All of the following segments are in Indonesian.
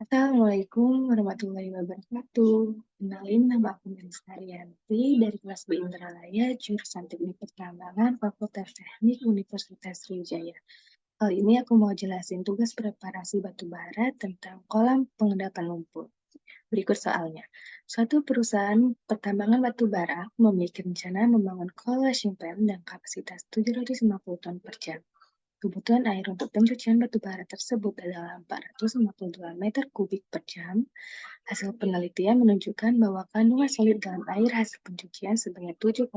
Assalamualaikum warahmatullahi wabarakatuh. Kenalin, nama aku Melis Haryanti dari kelas B Indralaya, jurusan Teknik Pertambangan, Fakultas Teknik Universitas Sriwijaya. Kali ini aku mau jelasin tugas preparasi batu bara tentang kolam pengendapan lumpur. Berikut soalnya. Suatu perusahaan pertambangan batu bara memiliki rencana membangun collection plant dan kapasitas 750 ton per jam. Kebutuhan air untuk pencucian batu bara tersebut adalah 452 meter kubik per jam. Hasil penelitian menunjukkan bahwa kandungan solid dalam air hasil pencucian sebanyak 7,5%.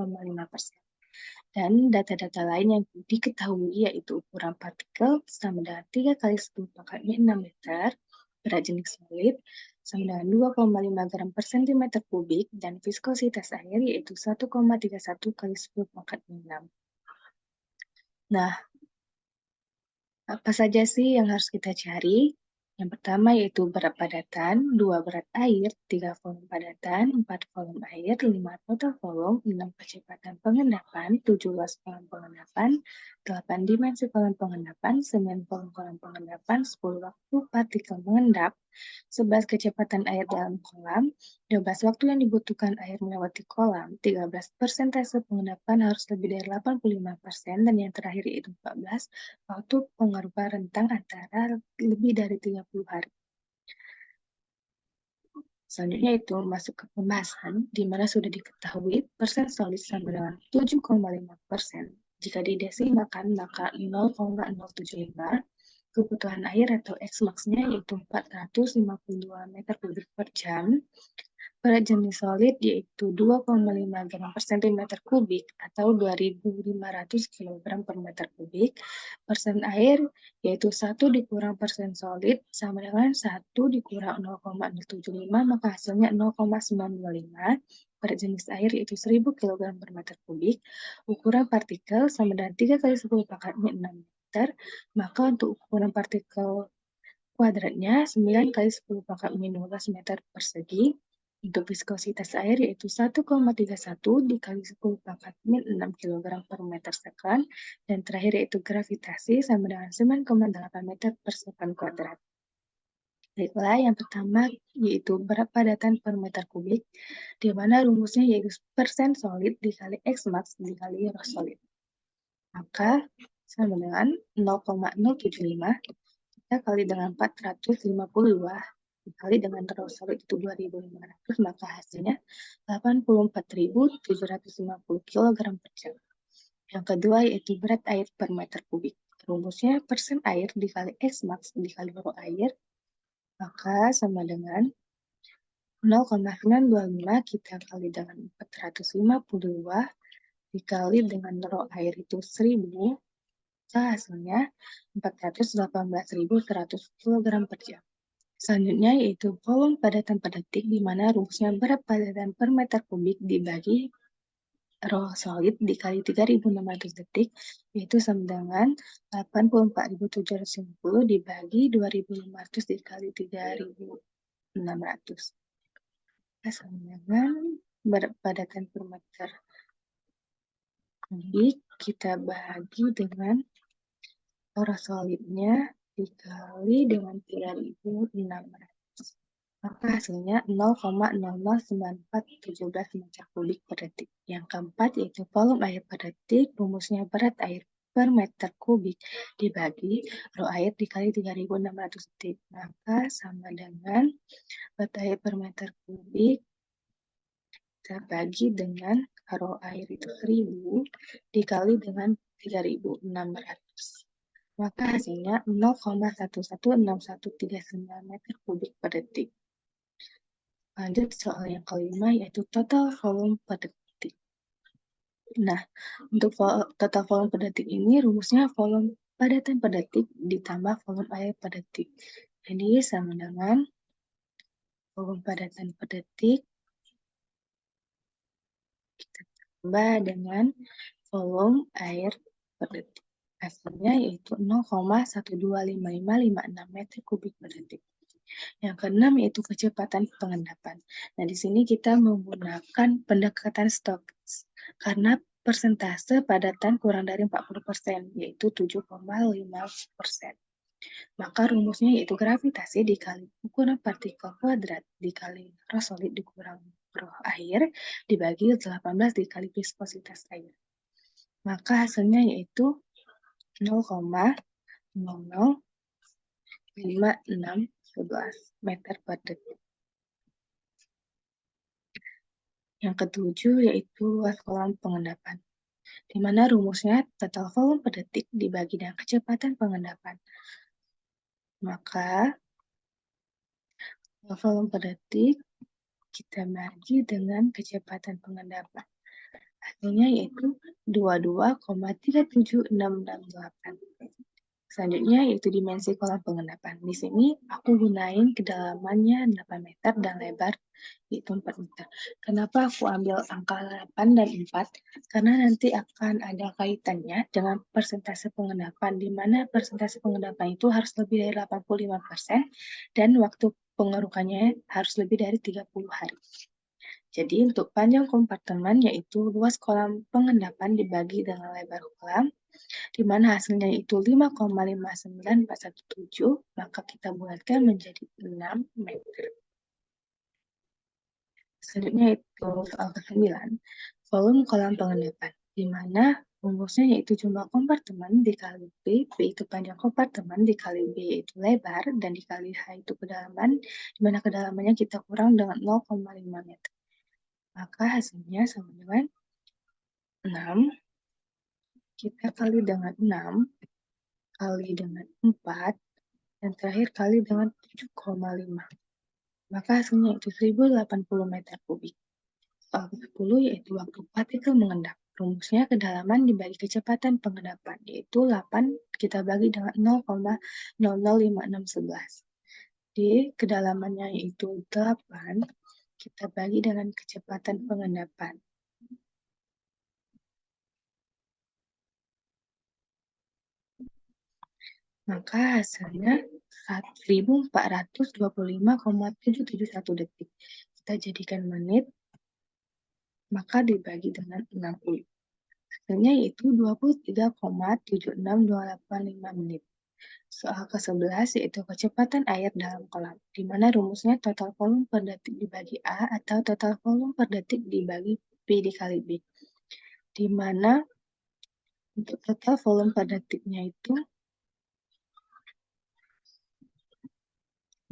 Dan data-data lain yang diketahui yaitu ukuran partikel sama dengan 3 kali 10 pangkat 6 meter, berat jenis solid sama dengan 2,5 gram per sentimeter kubik, dan viskositas air yaitu 1,31 kali 10 pangkat 6. Nah, apa saja sih yang harus kita cari? Yang pertama yaitu berat padatan, 2 berat air, 3 volume padatan, 4 volume air, 5 total volume, 6 kecepatan pengendapan, 7 luas kolam pengendapan, 8 dimensi kolam pengendapan, 9 volume kolam pengendapan, 10 waktu partikel mengendap, 11 kecepatan air dalam kolam, 12 waktu yang dibutuhkan air melewati kolam, 13 persentase pengendapan harus lebih dari 85%, dan yang terakhir yaitu 14 waktu pengarupan rentang antara lebih dari 30 hari. Selanjutnya itu masuk ke pembahasan, di mana sudah diketahui persen solid sama dengan 7,5%. Jika didesimalkan maka 0,075. Kebutuhan air atau X-max-nya yaitu 452 meter kubik per jam. Berat jenis solid yaitu 2,5 gram per sentimeter kubik atau 2.500 kg per meter kubik. Persen air yaitu 1 dikurang persen solid sama dengan 1 dikurang 0,075, maka hasilnya 0,925. Berat jenis air yaitu 1000 kg per meter kubik. Ukuran partikel sama dengan 3 kali 10 pangkat 6 meter, maka untuk ukuran partikel kuadratnya 9 kali 10 pangkat 15 meter persegi. Untuk viskositas air yaitu 1,31 dikali 10 pangkat 6 kg per meter sekon. Dan terakhir yaitu gravitasi sama dengan 9,8 meter per sekon kuadrat. Baiklah, yang pertama yaitu berat padatan per meter kubik, di mana rumusnya yaitu persen solid dikali X max dikali rho solid. Maka sama dengan 0,075 kita kali dengan 452 dikali dengan rho solid itu 2.500, maka hasilnya 84.750 kg per jam. Yang kedua yaitu berat air per meter kubik. Rumusnya persen air dikali X max dikali rho air, maka sama dengan 0,925 kita kali dengan 452 dikali dengan rho air itu 1000, maka hasilnya 418.100 kg per jam. Selanjutnya yaitu volume padatan per detik, di mana rumusnya berat padatan per meter kubik dibagi rho solid dikali 3.600 detik, yaitu sama dengan 84.750 dibagi 2.500 dikali 3.600. Sama dengan berat padatan per meter kubik kita bagi dengan rho solidnya dikali dengan 3.600. Maka hasilnya 0,009417 meter kubik per detik. Yang keempat yaitu volume air per detik, rumusnya berat air per meter kubik dibagi rho air dikali 3.600 detik. Maka sama dengan berat air per meter kubik kita bagi dengan rho air itu 1000 dikali dengan 3.600. Maka hasilnya 0,116139 meter kubik per detik. Lanjut soal yang kelima yaitu total volume per detik. Nah, untuk total volume per detik ini rumusnya volume padatan per detik ditambah volume air per detik. Jadi sama dengan volume padatan per detik, kita tambah dengan volume air per detik. Hasilnya yaitu 0,125556 meter kubik per detik. Yang keenam yaitu kecepatan pengendapan. Nah, di sini kita menggunakan pendekatan Stokes karena persentase padatan kurang dari 40%, yaitu 7,5%. Maka rumusnya yaitu gravitasi dikali ukuran partikel kuadrat dikali ros solid dikurang roh air dibagi 18 dikali viskositas air. Maka hasilnya yaitu 0,005611 meter per detik. Yang ketujuh yaitu luas kolam pengendapan, di mana rumusnya total volume per detik dibagi dengan kecepatan pengendapan. Maka volume per detik kita bagi dengan kecepatan pengendapan. Hasilnya yaitu 22,37668. Selanjutnya yaitu dimensi kolam pengendapan. Di sini aku gunain kedalamannya 8 meter dan lebar yaitu 4 meter. Kenapa aku ambil angka 8 dan 4? Karena nanti akan ada kaitannya dengan persentase pengendapan, di mana persentase pengendapan itu harus lebih dari 85% dan waktu pengerukannya harus lebih dari 30 hari. Jadi untuk panjang kompartemen yaitu luas kolam pengendapan dibagi dengan lebar kolam, di mana hasilnya itu 5,59417, maka kita bulatkan menjadi 6 meter. Selanjutnya itu soal ke-9, volume kolam pengendapan, di mana rumusnya yaitu jumlah kompartemen dikali B itu panjang kompartemen, dikali B yaitu lebar, dan dikali H itu kedalaman, di mana kedalamannya kita kurang dengan 0,5 meter. Maka hasilnya sama dengan 6, kita kali dengan 6, kali dengan 4, dan terakhir kali dengan 7,5. Maka hasilnya itu 1080 meter kubik. Soal ke-10 yaitu waktu partikel mengendap. Rumusnya kedalaman dibagi kecepatan pengendapan, yaitu 8 kita bagi dengan 0,005611. Di kedalamannya yaitu 8, kita bagi dengan kecepatan pengendapan. Maka hasilnya 1425,771 detik. Kita jadikan menit, maka dibagi dengan 60. Hasilnya yaitu 23,76285 menit. Soal ke-11 yaitu kecepatan air dalam kolam, di mana rumusnya total volume per detik dibagi A atau total volume per detik dibagi P dikali B. Di mana untuk total volume per detiknya itu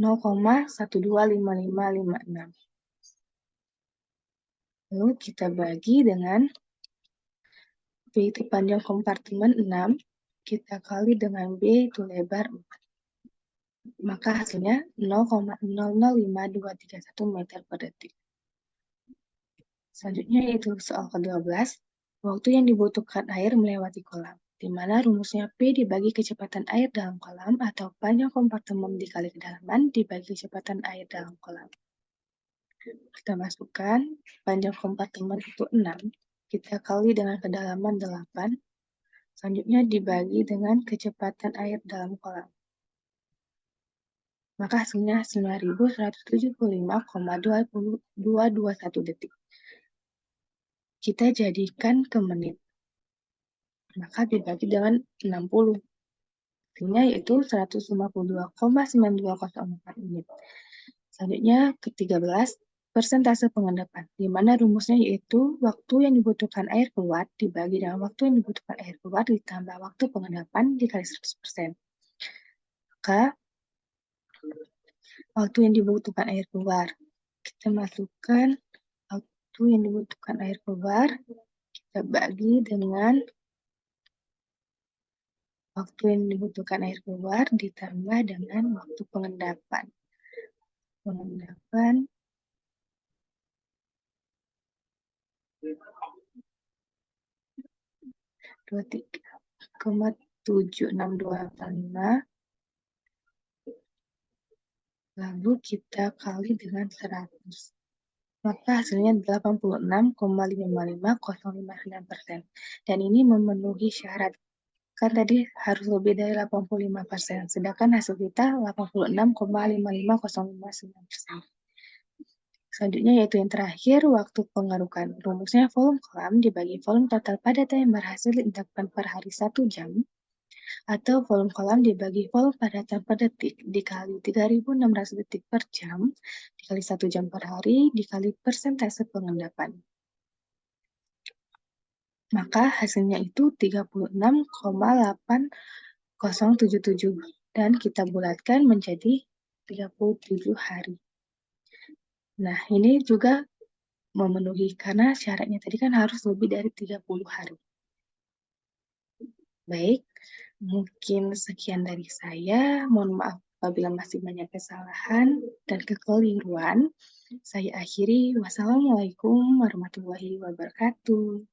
0,125556. Lalu kita bagi dengan B itu panjang kompartemen 6, kita kali dengan B itu lebar 4. Maka hasilnya 0,005231 meter per detik. Selanjutnya yaitu soal ke-12, waktu yang dibutuhkan air melewati kolam, di mana rumusnya P dibagi kecepatan air dalam kolam atau panjang kompartemen dikali kedalaman dibagi kecepatan air dalam kolam. Kita masukkan panjang kompartemen itu 6, kita kali dengan kedalaman 8, selanjutnya dibagi dengan kecepatan air dalam kolam. Maka hasilnya 9175,221 detik. Kita jadikan ke menit. Maka dibagi dengan 60. Hasilnya yaitu 152,9204 menit. Selanjutnya ke-13, persentase pengendapan, di mana rumusnya yaitu waktu yang dibutuhkan air keluar dibagi dengan waktu yang dibutuhkan air keluar ditambah waktu pengendapan dikali 100%. Maka waktu yang dibutuhkan air keluar, kita masukkan waktu yang dibutuhkan air keluar, kita bagi dengan waktu yang dibutuhkan air keluar ditambah dengan waktu pengendapan. Pengendapan 23,76285 lalu kita kali dengan 100. Maka hasilnya 86,55059%. Dan ini memenuhi syarat. Kan tadi harus lebih dari 85%, sedangkan hasil kita 86,55059%. Selanjutnya yaitu yang terakhir, waktu pengerukan. Rumusnya volume kolam dibagi volume total padat yang berhasil diinjekkan per hari 1 jam, atau volume kolam dibagi volume padatan per detik dikali 3.600 detik per jam, dikali 1 jam per hari, dikali persentase pengendapan. Maka hasilnya itu 36,8077 dan kita bulatkan menjadi 37 hari. Nah, ini juga memenuhi karena syaratnya tadi kan harus lebih dari 30 hari. Baik, mungkin sekian dari saya. Mohon maaf apabila masih banyak kesalahan dan kekeliruan. Saya akhiri. Wassalamualaikum warahmatullahi wabarakatuh.